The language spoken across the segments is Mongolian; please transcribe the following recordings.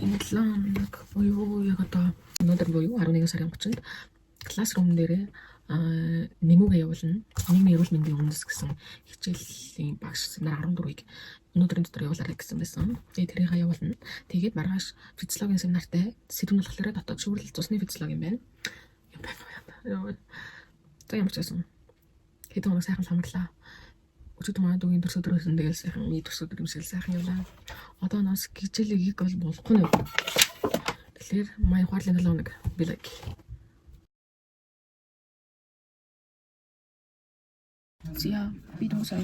Энэ 7 хоног буюу яг одоо өнөөдөр буюу 11 сарын 30-нд классрум дээрээ нэмүүгээ явуулна. Нийгмийн эрүүл мэндийн үндэс гэсэн хичээлийн багш нар 14-ийг өнөөдрийн дотор явуулаарай гэсэн байсан. Тэгээд тэрийг явуулна. Тэгээд маргааш физиологийн семинартай сэдв нь болохоор дотоод шүүрэл цусны физиологи юм байна. За ямар ч байсан. Хэдэн хоног сайхан самарлаа. Өчигдөр манай дүүгийн төрс өдрөөсөн тэгэл сайхан төрс өдөр юмшил сайхан явлаа. Одоо нас хичээлийг бол болохгүй нэ. Тэгэхээр май ухаарлын 7 хоног би лайк. За би дуусаа.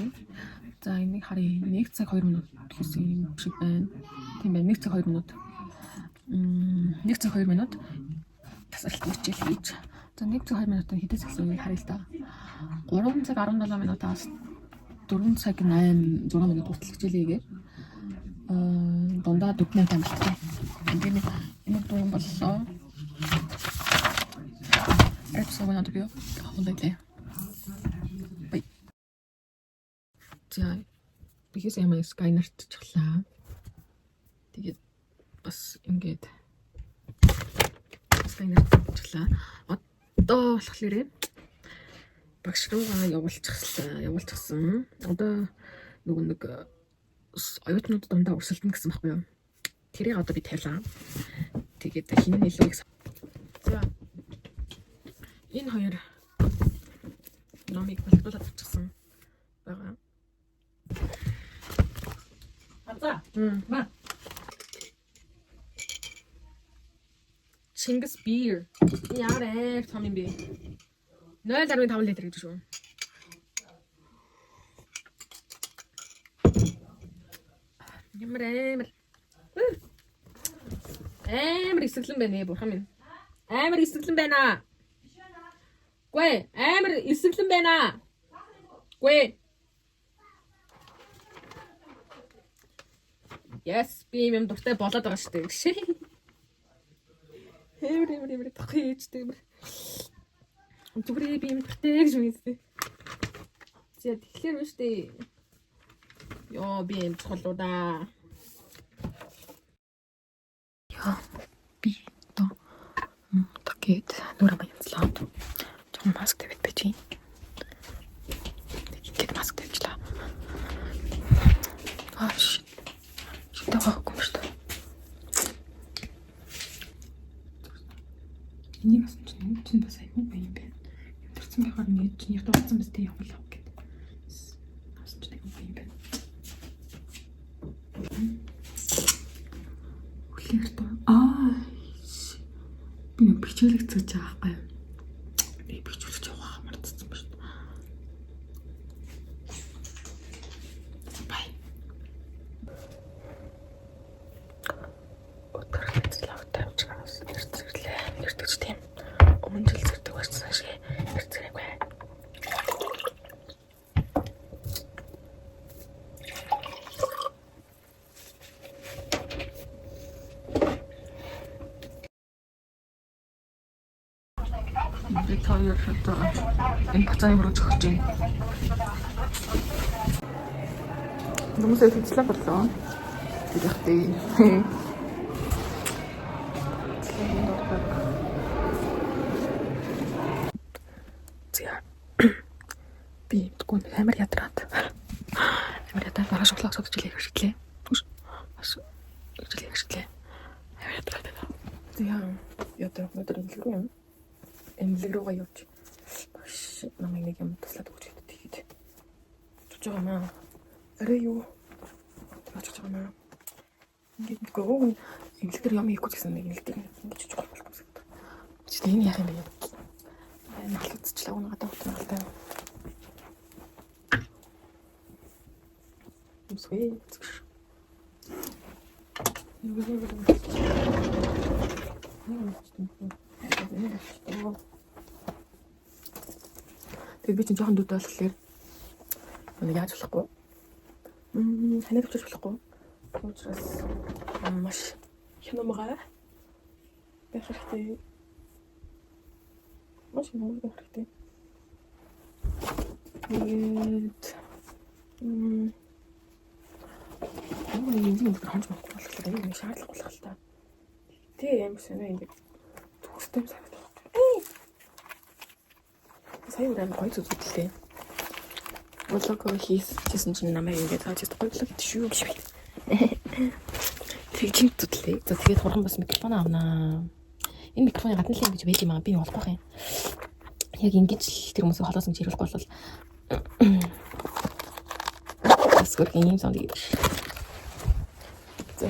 За энийг харъя. 1 цаг 2 минут гэсэн юм шиг байна. Тийм байна. 1 цаг 2 минут. 1 цаг 2 минут тасралт хичээл хийж. За 1 цаг 2 минутын хэдээс эхлэхийг харъя л да. 3 цаг 17 минутаас 4 цаг 8 6 минут хүртэл хичээл хийгээд дундаа 4 минут амжилттай. Энийг дуу боллоо. Эпизод надад био. Хондог. За бихээс ямаа скайнерт чихлаа. Тэгээд бас ингээд скайнерт чихлаа. Одоо болохоор багш руугаа явуулчихсан. Одоо нөгөө нэг оюутнууд дундаа өрсөлдөн гэсэн байхгүй юу? Тэрийг одоо би тавилаа. Тэгээд хин илүү их. За энэ хоёр номыг боловсруулаад авчихсан байгаа. За. Ма. Чингис beer. Яарэ тамин би. 0.5 литр гэж шүү. Амар эсэглэн байна бурхан минь. Амар эсэглэн байна. Гүй, амар эсэглэн байна. Гүй. Yes, би юм дуртай болоод байгаа шүү дээ. Хэмэр тохиож дээ. Зүгээр би юм дуртай гэж үгүйтэй. За тэгэхээр биш дээ. Йоо би юм чухал да. Яа би то такет нүрэ баярлаа. Том маск тавьж бачи. Тэгэхэд маск тавьчлаа. Аш. Шитаахгүй шүү дээ. Энийг бас чинь бас аюу бай юм байна. Ямарсан байхаар нэг чинь яг дууцсан бас тэг явуулах гэдэг. Бас чинь аюу бай юм байна. Хүлээлт би нэг бичүүлэг зөөж байгаа байхгүй юу? Би бичүүлж явах мартсан ба шүү дээ. Бай. Өтөрхөцлөө тавьчихаас ирцэрлээ. Ирдэгч тийм. Өмнө жил зэрдэг байсан шиг ирцгээгүй. Би таяр одоо энэ бацааны руу зогсож байна. Хүмүүсээ хэвчлээ болоо. Тэгэхдээ би тэгвэл амар ядраад маргааш шоглоо содж илээ хэвчлээ. Бас хэвчлээ. Амар ядраад байна. Тэгээ ядраа өдөр илрүү юм. Эмнэлэг рүүгээ явж багш намайг нэг юм туслаад өгч хэвчээ тэгээд чуж байгаа маа. Арай юу чуж байгаа маа. Ингээд гоо эмнэлэг дээр юм хийхгүй гэсэн нэг эмнэлэг ингээд чуж болох гэсэн. Чи энэ яах юм бэ? Налцчлаа унагаад тавтай. Мсгүй. Тэгээд би чинь жоохон дүүд болохоор нэг яаж болохгүй. Ханаа төвчж болохгүй. Учраас маш хянамгаа байх хэрэгтэй. Маш хянамгаа байх хэрэгтэй. Тэгээд Энийг хонж болохгүй болохоор энэ шаардлага болох л та. Тэ юм сонио ингэ төгстэй санагдав. Сая урам гоё зүтгэлтэй. Влог хийсэн чинь намайг ингэ тааж гоё влог гэдэг шүү биш үү? Тэгжин зүтлээ. За тэгээд хурхан бас микрофон авнаа. Энэ микрофоны гадна л ингэж байл юм аа. Би олох байх юм. Яг ингэж л тэр хүмүүсийг холоос ингэж хэрэглэхгүй бол бас гэх юм сон гэж. За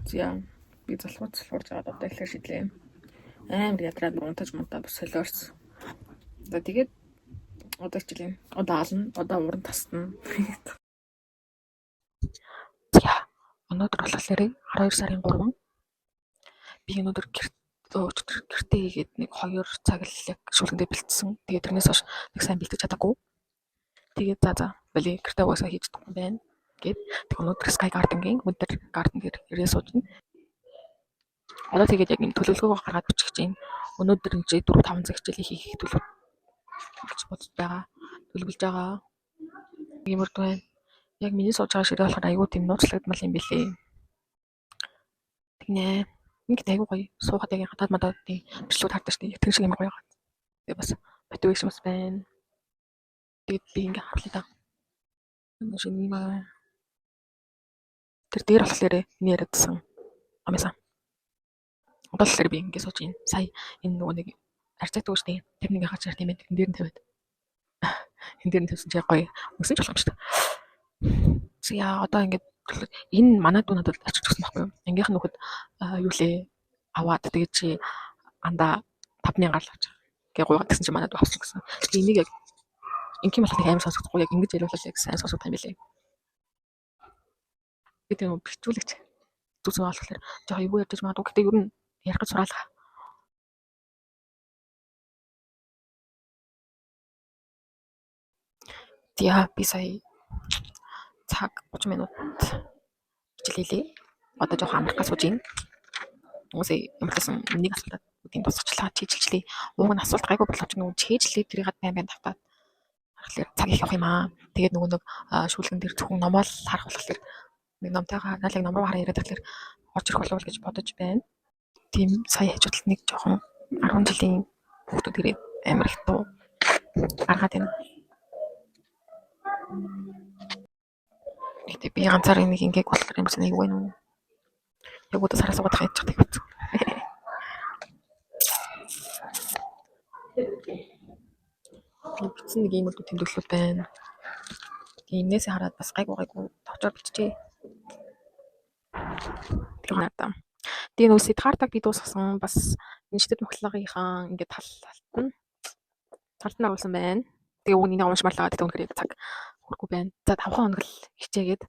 За би залхуурж аваад одоо ихлээр шидлээ. Амар ядраад унтаж мунтаа бас солиорс. За тэгээд одоо хичээл. Одоо ална. Одоо уран тасна. За өнөөдөр болохоор 12 сарын 3 би өнөөдөр гэртээ хийгээд нэг 2 цаг л яг шүүлгэндээ бэлдсэн. Тэгээд тэрнээс хойш нэг сайн бэлдэж чадаагүй. Тэгээд за бали гэртээ угаасаа хийж чадахгүй байна. Гэт тэг өнөөдөр Sky Garden-гийн Winter Garden дээр ирээ сууж байна. Одоо тэгээд яг юм төлөвлөгөөгөө гаргаад бичих чинь өнөөдөр энэ 4-5 цаг хичээлийг хийх төлөвлөж бодож байгаа. Төлөвлөж байгаа. Иймэрдүү байна. Яг миний сууж байгаа ширээ болохоор аюу тийм нууцлагдмал юм билээ. Тэгнэ. Ингээд аюу гоё суугаад яг хатаад мадаад тийм бичлүүд хардаж тийм тэр шиг юм гоё гад. Тэгээ бас мотивашн бас байна. Тэгээд би ингээд харлаа та. Шинэ маа. Тэр дээр болохоор энэ яриадсан. Амясан. Одоо л би ингээд сууж байна. Сая энэ нөгөө нэг арчаадаг шүү дээ. Тэр нэг хаач ярт юм байна. Тэн дээр нь тавиад. Тэн дээр нь тавьсан чи гоё өгсөн ч болох юм шүү дээ. За одоо ингээд энэ манай дүү надад ачиж өгсөн байхгүй юу? Ангийнх нь нөхөд юу лээ аваад тэгээд чи андаа 5000 гарал авчих. Гээ гуйгаад гэсэн чи манай дүү авсан гэсэн. Би энийг яг ингийн болох нэг амар сонсохгүй яг ингэж яриулах яг сайн сонсох юм билээ. Би тийм бичүүлэгч зүсээ болохоор жоо юу ярьж магадгүй гэхдээ ер нь ярих гэж сураалгаа. Яа би сая цаг 30 минут хичээлээ. Одоо жоохон амархаа сууж ийн. Хүмүүсээ ямарчсан нэг асуултад үгийн тусгачлаа чийжилчлээ. Ууг нь асуулт гайгүй боловч нөгөө чийжлээ тэрийг байн тавтаад харахаар цаг их явах юм аа. Тэгээд нөгөө нэг шүүлгэн дээр зөвхөн номоо л харах болохоор нэг номтойгоо наалыг ном руу хараа яриад тэгэхээр орж ирэх болов гэж бодож байна. Тийм сая хажуудалд нэг жоохон 10 жилийн хүүхдүүд ирээд амар их дуу гаргаад байна. Гэтэ би ганцаар нэг ингээг болохоор юм шиг аюу байна уу? Яг удаа сараас угаадах яаж чадах вэ? Би бичсэн нэг юм тэмдэглэл байна. Энээс хараад бас гайгүй товчоор биччихье. Тэр надаа. Тэгээ нөө Сидхартаг би дуусгасан бас инженер мөхлөгийнхаа ингээд талтнаар болсон байна. Тэгээ үүнийг уншмарлаа гэдэг үнэхээр цаг хүрхгүй байна. За 5 хоног л хичээгээд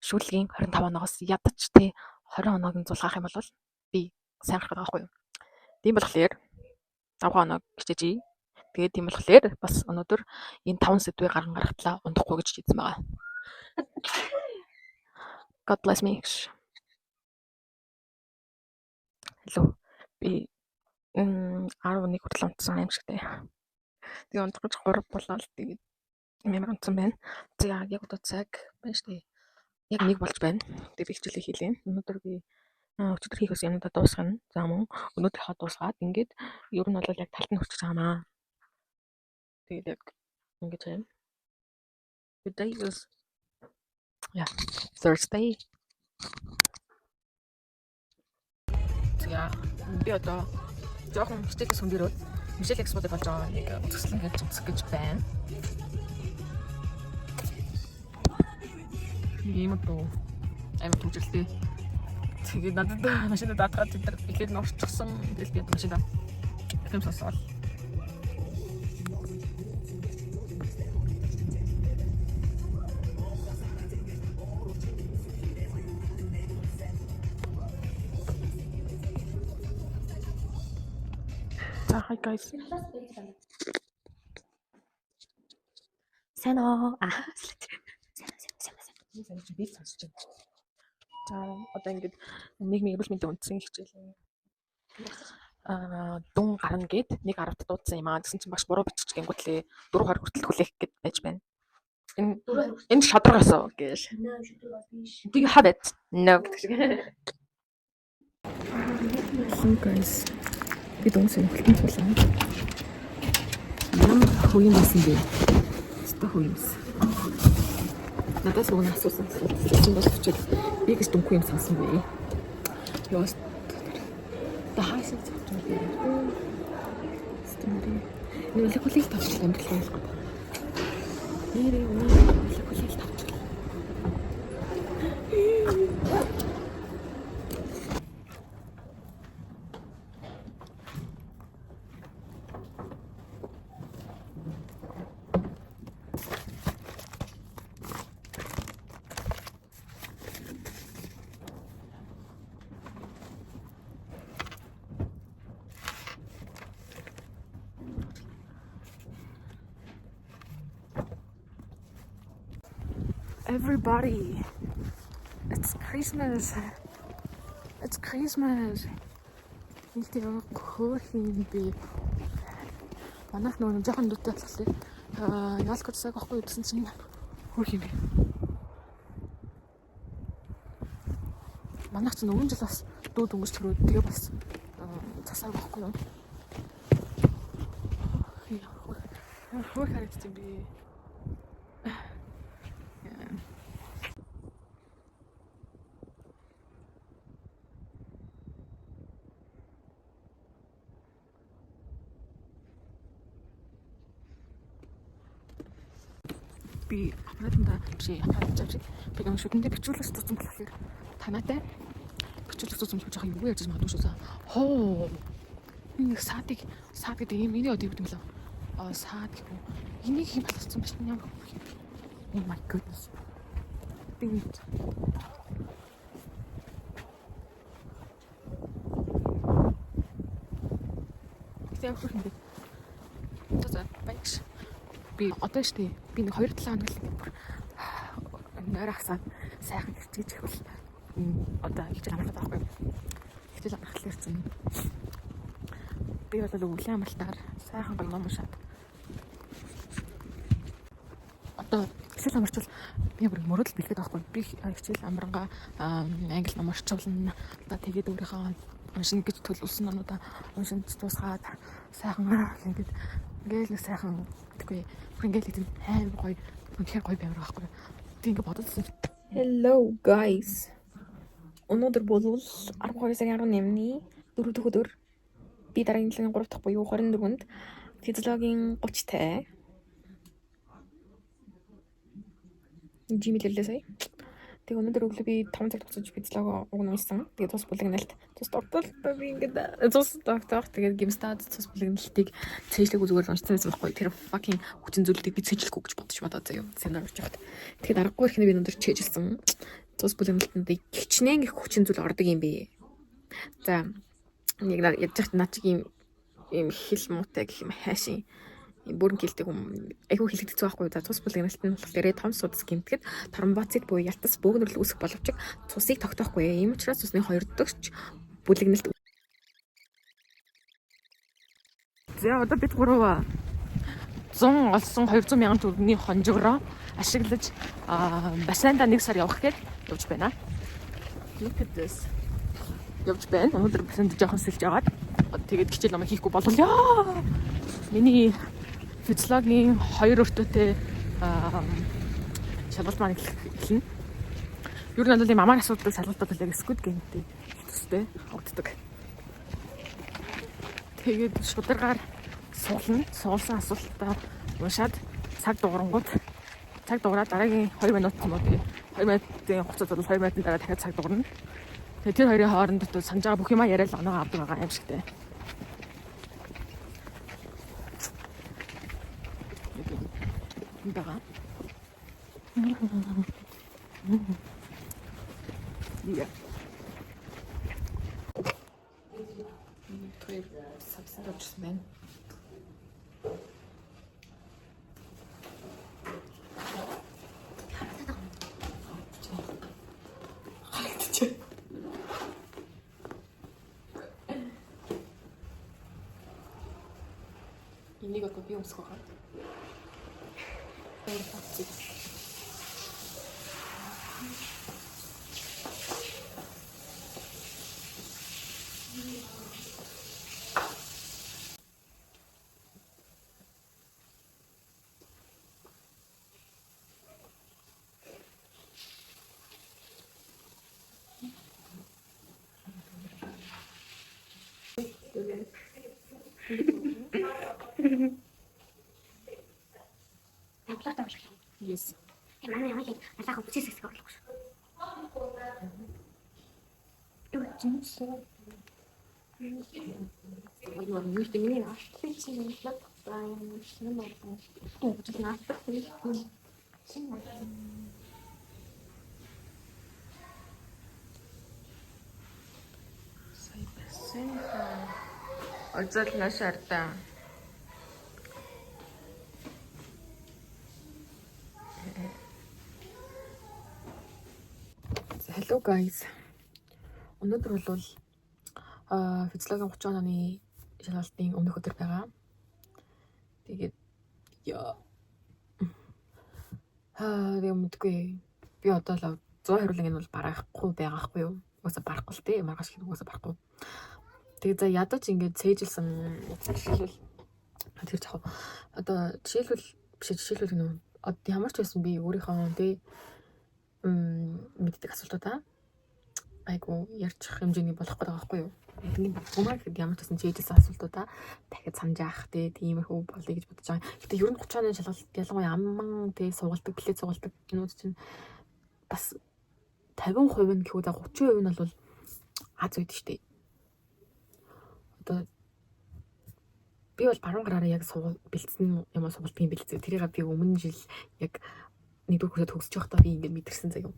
шүүлгийн 25 оноогоос ядаж те 20 оног нь зулгаах юм бол би сайн гарах байгаа байхгүй юу. Тийм болохоор 5 хоног хичээжээ. Тэгээд тийм болохоор бас өнөөдөр энэ 5 сэдвээ гаргатлаа унтахгүй гэж хэлсэн байгаа. God bless me. Hello. Би 11 хүртэл унтсан юм шигтэй. Тэгээ унтах гэж 3 болоод тэгээд ямар унтсан байна. За яг одоо цаг байна шүү дээ. Яг 1 болж байна. Тэгээд би хичээлээ хийлээ. Өнөөдөр би өчигдөр хийх гэсэн юмудаа дуусгана. За мөн өнөөдрийнхөө дуусгаад ингээд ер нь бол яг талд нь хүрчих чаамаа. Тэгээд яг ингэж байна. Today is Thursday. За би одоо жоохон хичээлээс хүндэрөөд Michelle Expo-д болж байгаа нэг үзэсгэлэн хийж үзэх гэж байна. Ийм дөө амар түжгэлтэй. Тэгээд надад машинаа даатгаад тэр ихэд нь орчихсон. Тэгэл би машинаа хэм сонсоод. Hi guys. Сайн уу? За одоо ингээд нийгмийн эрүүл мэндийн үндсэн хичээл дун гарна гэд нэг 10-т дуудсан юм аа. Тэгсэн чинь багш буруу бичиж гингүүтлээ 4-20 хүртэл хүлээх гэд байж байна. Энэ шодрогоос гэж. Do you have it? No. Hello guys. Би дуусах хөлтөнд тулаа. Ямар хөө юм байсан бэ? Өстө хөө юмс. Надаас өгнө асуусан. Тэгсэн бол өчиг би гэж дүнхгүй юм сансан бэ. Яас. Тахаас зөвч юм. Стэмри. Нэг хүлээл тавч амьдрал юм. Нэрээ хүлээл тавч. Everybody, it's Christmas. It's Christmas. Нэлээд хөөрхөн би манайх нөгөө жоохон дутаа талхлаа. Ялгч цаг авахгүй гэсэн чинь хөөрхөн би. Манайх ч нөгөө жил бас дүүд өнгөс төрөө тэгээ бас цасаар авахгүй юу. Хөөр харагдсан би. Би аппаратанда биш аппарат авчих. Би нэг шүтэндээ бичүүлээс туссан болохоор танаатай бичүүлээс туссан гэж байгаа юу яаж магадгүй шүү. Хоо. Энэ саад гэдэг юм миний өдөө гэдэг юм лээ. Саад гэх юм. Энийг юм болгоцсон биш юм ямар. Oh my goodness. Бинт. Тэвэр хөрхөнд. Тасаа байш. Би одоо штий би нэг 2-7 хоног л бүр нойр хасаад сайхан хичээж ихвэл одоо хичээл амрахад байхгүй. Хичээл амрахад ирсэн. Би бол өглөө амралтаар сайхан гоё ном уншаад. Одоо хичээл амарчвал би бүр мөрөдөл бэлгээд байхгүй. Би хичээл амрангаа англи ном орчуулна. Одоо тэгээд өөрийнхөө уншин гэж төлөвлөсөн номуудаа уншин дуусгаад сайхан ингээд нэг сайхан тэггүй ингээл тийм амар гоё үнэхээр гоё баймар байхгүй. Тэг ингээд бодсон. Hello guys. Өнөөдөр бол 12 сарын 18-ны 4 дахь өдөр. Би дараагийн жилийн 3 дахь буюу 24-нд физиологийн 30-тай жимэлэлээ сая. Тэг өнөөдөр өглөө би 5 цаг туцаж физиолог угнуулсан. Тэгээд тус бүлэгнэлт тус доктортой би ингээд тус доктор тэгээд гимстад тус бүлэгнэлтийг цээжлэхгүй зүгээр уншсан байсан байхгүй. Тэр fucking хүчин зүйлүүдийг би цээжлэхгүй гэж бодож бодоод заяа. Семинар орж явахад. Тэгэхэд аргагүй ирэхний би өнөөдөр чийжилсэн. Тус бүлэгнэлтэнд хичнээн их хүчин зүйл ордог юм бэ. За нэг ядж хат наа чиг юм хэл муутай гэх юм хайшин бүрэн гэлдэг юм айгүй хэлэгдэх байхгүй. За цус бүлэгнэлт нь болохоор том судас гэмтгэд тромбоцит буюу ялтас бөөгнөрлө үүсэх боловч цусыг тогтоохгүй. Ийм учраас цусны 2 дахь бүлэгнэлт. За одоо бид 3 100 олсон 200 мянган төгрөгийн хонжогроо ашиглаж бассейнда 1 сар явах гээд явж байна. Look at this. Явж байна. Өнөөдөр бассейнд жоохон сэлж аваад тэгээд хичээл намайг хийхгүй болвол миний физиологийн 2 өртөөтэй шалгалт маань эхэлнэ. Юу нэг юм амар асуудал шалгалтууд л Squid Game-тэй төстэй огддог. Тэгээд шударгаар суулсан асуултаа уншаад цаг дуураад дараагийн 2 минут юм уу 2 минутын хугацаанд бол 2 минутын дараа дахиад цаг дуурна. Тэгээд тэр хоёрын хооронд санаж байгаа бүх юмаа яриад оноо авдаг байгаа юм шигтэй. Бага. Ja. Twee substances. би өмсөх байгаа. Yes. Манай ямаг алаах үсээс хэсэг орлоо шүү. Юу чинь Ой, юу гэдэг нь артлын чинь лаг байна. Шинэ байна. Тэгж наадах тийм. Сая басан. Озол нашаарда. Hello guys. Өнөөдөр бол физиологийн 30 онооны шалгалтын өмнөх өдөр байгаа. Тэгээд мэдгүй. Би одоо л 100 хариулгыг нь бол барахгүй байгаахгүй юу? Уусаа барахгүй л дээ. Маргааш хэрэг уусаа барахгүй. Тэгээд за ядаж ингээд цээжилсэн жишээлбэл тэр яг одоо жишээлбэл нөө ямар ч байсан би өөрийнхөө тий мэддэг асуултуудаа айгу ярьчих хэмжээний болох гэдэг байхгүй юу? Ингээд гомаа гэхэд ямар ч байсан цээжилсэн асуултуудаа дахиад санаж яах тиймэрхүү болъё гэж бодож байгаа. Гэтэ ер нь 30 оны шалгалт ялангуяа амман тий суулдаг, билет суулдаг юмуд чинь бас 50% нь гэхүү 30% нь бол аз үйд штэ. Одоо би бол баруун гараараа яг бэлдсэн юм суулдаг юм бэлдсэн. Тэрийг би өмнө жил яг нэгдүгээр курсад төгсөж байхдаа би ингээд мэдэрсэн заяа.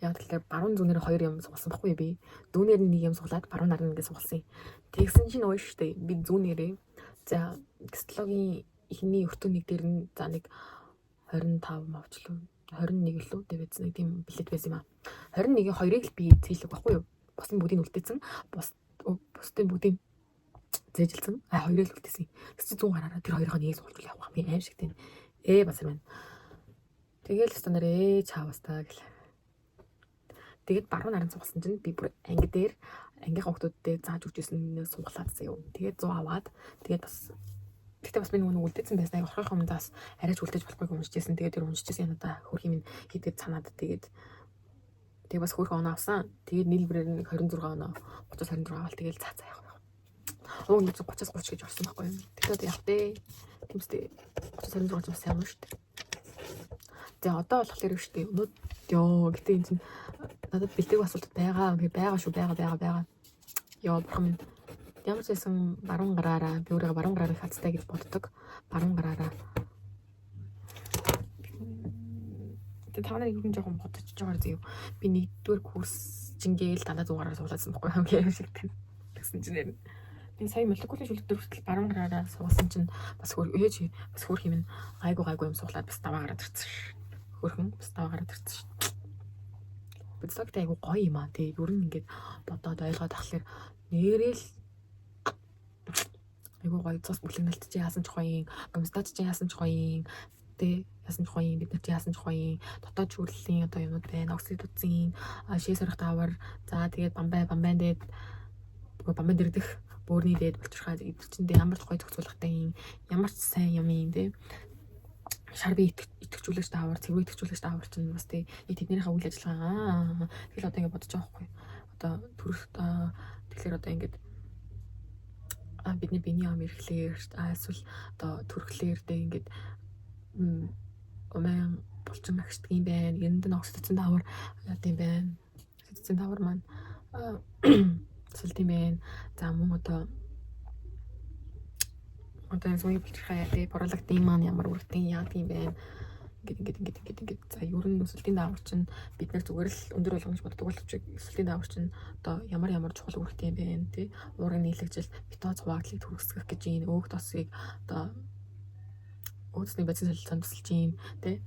Яг тэгэхээр баруун зүүнээр 2 юм суулсан баггүй би. Дүүнээр нь 1 юм суулаад баруун нараа ингээд суулсан. Тэгсэн чинь ууш штэ. Би зүүнээрээ за гистологийн эхний өртөө нэг дээр нь за нэг 25 мовчлоо 21 лөө тэгээд нэг тийм билет байсан юм аа. 21-ийн 2-ыг л би зээлэг баггүй юу? Бусдын бүгдийг үлдээсэн. Бусдын бүгдийг зээжилсэн. 2-ыг л үлдээсэн. Тэгсэн 100 гараараа тэр 2-ыг нэг суулж явах юм аим шиг тийм. Басар байна. Тэгэл стандараа чаавстаа гэл. Тэгээд баруун наран суулсан чинь би бүр анги дээр ангийнхаа хүмүүстэй зааж өгч ирсэн суулгаад заяа. Тэгээд 100 аваад тэгээд бас гэхдээ бас би нөгөө үлдээсэн байсан. Яг орхих юм даас арайч үлдээж болохгүй уншижсэн. Тэгээд тэр уншижсэн янада хөрх юм хийдэг цанаад тэгээд бас хөрх оноо авсан. Тэгээд нийлбэрээр нь 26 оноо 30-26 авал тэгээд цаа яах. Оо 30-30 гэж орсон байхгүй юм. Тэгээд яг дээ. Тэмстэй 30-26 бас юм шүү дээ. Тэгээ одоо болохоор юу штэ өнөө ёо гэтээ энэ чинь надад бэлтгэх асуулт байгаа шүү байгаа. Ёо бурхан минь ямар ч байсан баруун гараараа би өөрийгөө баруун гараараа хацтай гэж боддог. Баруун гараараа. Тэгээ та нарыг юу жоохон бодож байгаа зөө. Би нэгдүгээр курс жингээл дандаа 100 гараар суулгаасан байхгүй хамгийн шиг тэгсэн чинь нэр. Би сая молекулын шүлэгтэр хүртэл баруун гараараа суулсан чинь бас хөрх юм гайгүй юм суулаад бас даваа гараад ирсэн ш. Хөрхөн бас даваа гараад ирсэн ш. Бидсагт айгу гоё юм аа тий. Ер нь ингээд бодоод ойлгоод тахлаар нэрэл айгу гоё цус бүлэгнэлт чи яасан ч гоё юм. Гомстач чи яасан ч гоё юм. Тэ яасан ч гоё юм. Бид нар чи яасан ч гоё юм. Дотоод чүрлэлийн одоо юмуд байна. Оксидоцин, шээ сорих давар. За тэгээд бамбайн дээд бамбайн дэрдэх бөөрний дээд болчиххаа эдгчэндээ ямар ч гоё зохицуулгатай юм. Ямар ч сайн юм юм тэ. Шарби итгэжүүлэгч даавар, цэвэр итгэжүүлэгч даавар чинь бас тий тэднийхээ үйл ажиллагаа. Тэгэл одоо ингэ бодож байгаа байхгүй. Одоо төрөх тэгэхээр одоо ингэж бидний биений ам ирэхлээр эсвэл одоо төрөхлөөр тэ ингэж омэн булчин агшдаг юм байна. Энд нь оксидоцин даавар яа гэм байна. Оксидоцин даавар маань сэлт юм байна. За мөн одоо зүүн булчирхай яа борлогдсон маань ямар үргэлтэн яа гэм байна. Ингээд за ер нь өсөлтийн даавар чинь бид нар зүгээр л өндөр болгоомж боддог боловч өсөлтийн даавар чинь одоо ямар чухал үүрэгтэй юм бэ тий уургын нийлэгжил бетон цувааглыг түргэсгэх гэж юм өөх тосыг одоо өөцний бацин солилцоонд тусалж юм тий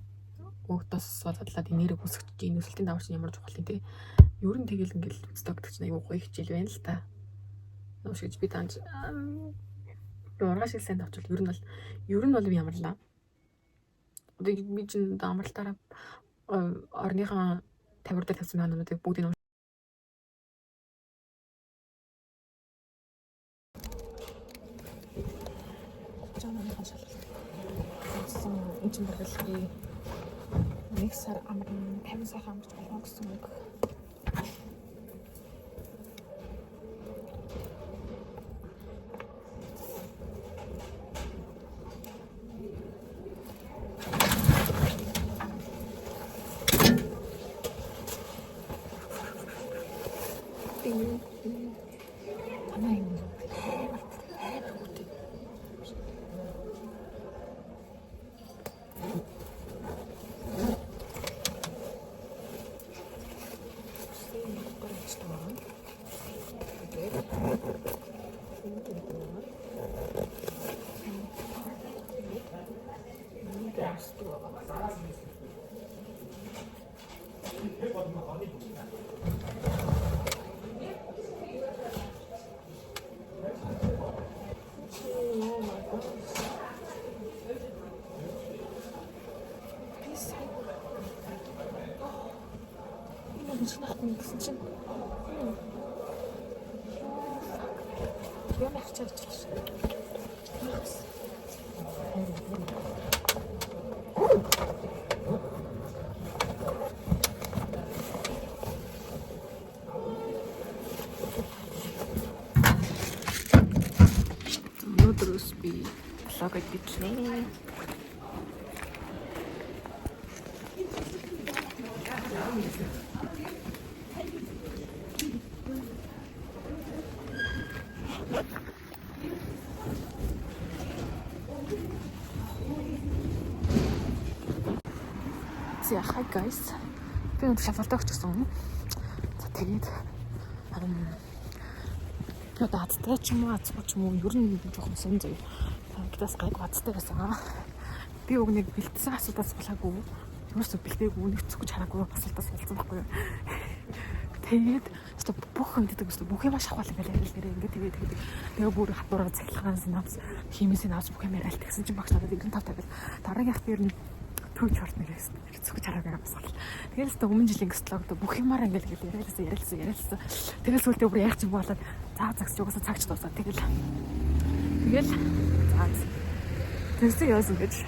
өөх тос болоод нэрийг үсгэж юм өсөлтийн даавар чинь ямар чухал юм тий ер нь тэгэл ингээд сток гэж аюу гоё хичээл байна л та нууш гэж би таанд Ургааш шиг сайн тавчвал ер нь бол би ямарлаа. Одоо би чинь амралтаараа орныхон тавир дээр тавьсан хаануудыг бүгдийг жаанааны шалгалт. Энэ чинь баргалгүй нэг сар амрын 50 сайхан амрч болно гэсэн үг. Гэсэн чинь юм ахчих гэж өнөөдрөөс би блогыг бичлээ. Yeah, hi guys. Би өндөр шалгалтаа өгчихсөн. За тэгээд одоо азтай ч юм уу азгүй ч юм уу ер нь жоохон сон зөө. Гэдээс гайг азтай байсан. Би өгнийг бэлдсэн асуудаас болоогүй. Юусоо бэлдээгүй нэг цогж хараагүй асуултаас болсон байхгүй юу. Тэгээд өстө бүх хүндэдэг өстө бүх юм шахвал ингээл ярил ингээд тэгээ бүр хатуураа цахилгаан навс химээсээ навс бүх юм яриад тэгсэн чинь багш надад 95 тавил дараагийн хат ер нь түүч хорт нэг цогж хараагүй басгал. Тэгээд өстө өмнө жилийн гислогд бүх юмараа ингээл ярилцсан. Тэгэл сүултээ бүр яах юм болоод цаа цагч угаасаа цагч дуусаа. Тэгэл тэгсэн яасан гэж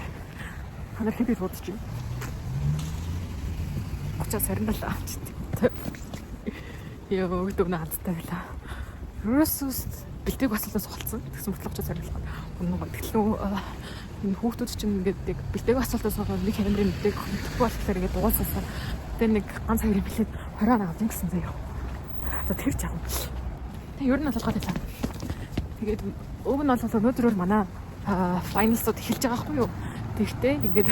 ханаа хэвээр бодож байна. Очоо сарналаа. Йоо гэдэг наадтай байлаа. Русус бэлтэг баслаас болцсон. Тэгсэн мэт очоо сарналаа. Үнэн тэгтлээ энэ хүүхдүүд чинь ингээд бэлтэг асуултаас нэг хэмрийн мэдээг хөтлөх болохоор ингээд дууссан. Тэгээ нэг ганц хоёр бэлээд 20 он авсан гэсэн заяа. За тэр ч яах вэ? Тэгээ ер нь алгалгаад байлаа. Тэгээд өг нь бол өнөөдрөөр манай файналсууд эхэлж байгаа байхгүй юу? Тэгтээ ингээд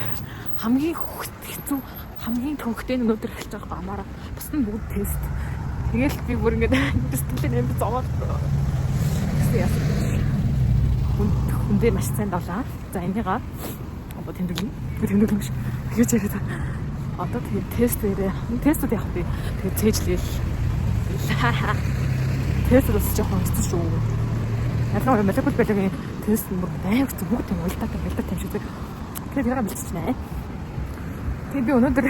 хамгийн хэцүү хамгийн төвхтэй өнөөдөр эхэлж байгаа амаараа бус нь бүгд тест. Тэгээл би бүр ингээд сэтгэлээ нэмж зовоод гэсэн яасан. Хүндээ маш сайн давлаа. За энийгаа одоо тэмдэглэн биш. Тэгэж яриад одоо тэгээ тестээрээ тестүүд явах би тэгээ цээжлээл. Тест бас жоохон хэцүү шүү. Ялангуяа молекул биологийн тест нь бүр амар хэцүү бүгд юм уйлдаа тамшигдаг. Тэгээд яагаад бэлтчихнэ. Тэгээд би өнөөдөр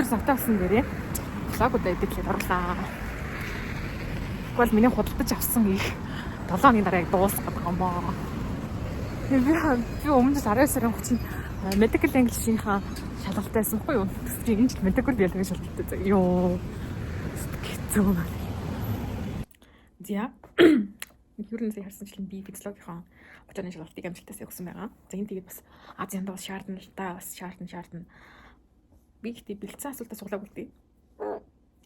завтаасан дээрээ блогуудаа эдэглээд орлаа. Тэгвэл миний худалдаж авсан их 7 оны дараа яг дуусах гэдэг юм баа. Би өмнө 12 сарын 30-нд medical English-ийн шалгалтайсан хгүй юу? Тэгсэн энэ жил medical биологийн шалгалттай. Йоо. Хэцүү байна. За. Ер нь харсанчлан би физиологийн очооны шалгалтыг амжилттай өгсөн байгаа. За энэ тэгээд бас Азианд бас шаардна л да. Бас шаардна. Би гэхдээ бэлдсэн асуултаа суглаагүй дээ.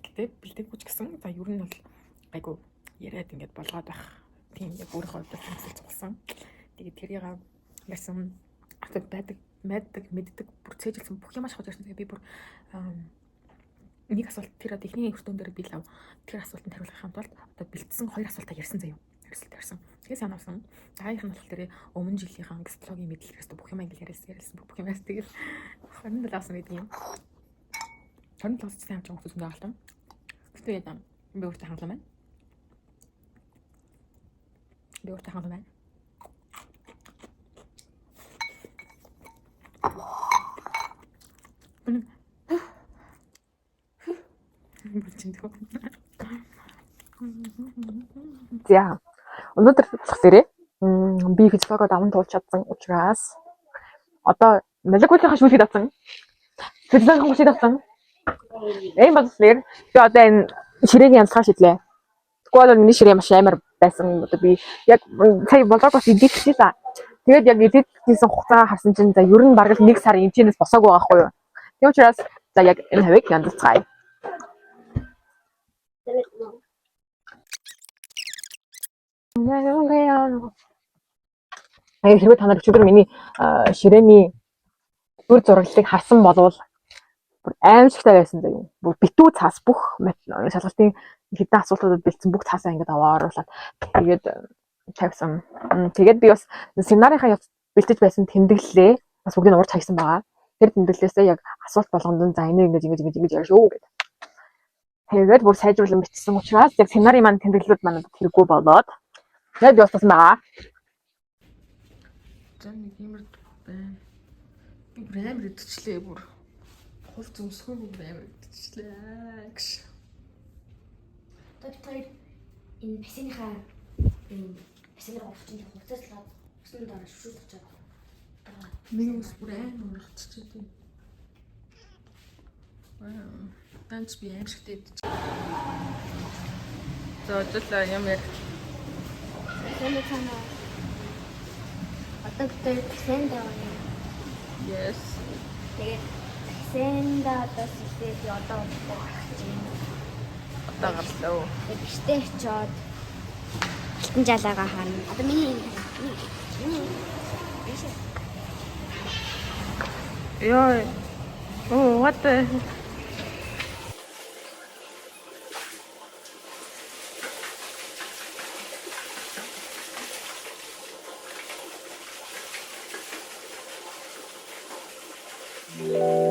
Гэтэ бэлдээгүй ч гэсэн за ер нь бол айгу яриад ингээд болгоод байх. Тийм яг өөрийнхөө асуулт цугласан. Тэгээд тэрийг ясан байдаг мэддэг бүр цээжилсэн бүх юм ашиглаж ирсэн. Тэгээд би бүр нэг асуулт тэр ихний өртөн дээр би лав тэр асуултанд хариулахын тулд одоо бэлдсэн хоёр асуултаа ярьсан заяа. Ярьсан. Тэгээд санаасан. Даахын бол тэр өмнө жилийнхаа гистологийн мэдлэгээс бүх юм англи ярьсан бүх юм яас тэгээд 27 авсан гэдэг юм. 27 сайн амжаа хүмүүс зөндөө алтан. Гэтэ яа би өөртөө хангалаа байна. Би өөртөө ханаа байна. За. Өнөөдөр цогцорээ. Би физиологоо даван туулж чадсан учраас одоо молекулын шүлгийг авсан. Физиологийн шүлгийг авсан. Эм баслэр би одоо энэ ширээгийн янзлахаа шидлээ. Тэгвэл бол миний ширээ маш амар байсан. Одоо би яг сая болоогоос идэвхсэн та. Тэгээд яг идэвхсэн хугацаа харсан чинь за ер нь бараг 1 сар эмчнээс босоогүй байгаа хгүй юу. Тийм учраас за яг энэ хавийг янзлцгаая. Хэрвээ та нар өчигдөр миний ширээний үр зураглалыг харсан болвол бүр аимшигтай байсан заа юу. Бүр битүү цаас бүх шалгалтын хэдэн асуултуудад бэлдсэн бүх цаасаа ингээд авааруулаад тэгээд тавьсан. Тэгээд би бас семинарынхаа бэлтэж байсан тэмдэглэлээ бас бүгдийг урьд хайсан байгаа. Тэр тэмдэглэлээсээ яг асуулт болгонд за энийг ингэж яаш шүү гэдэг. Тэгээд бүр сайжруулан бичсэн учраас яг семинарын маань тэмдэглэлүүд манад хэрэггүй болоод тэгээд би бас тасан байгаа. За нэг юмэр байна. Би бүр амар идчихлээ бүр. Хол зүмсгүй бүр амар идчихлээ гэж. Тэгээд энэ бисийнхаа бисээр овчны хувцас л усны дараа шүшүүлж чад. Нэг ус бүр амар урагччихээ тийм. Танц би аимшигтэй идчих. За өдөрлөө юм яг. Тэнд танаа. Одоо тэгээд сендаа. Yes. Тэгээд сендаа төсөлтэй би одоо гарч байна. Одоо гарлаа. Гэртээ очиод алтан жалаагаа харна. Одоо миний Яа. Oh, what the Yeah.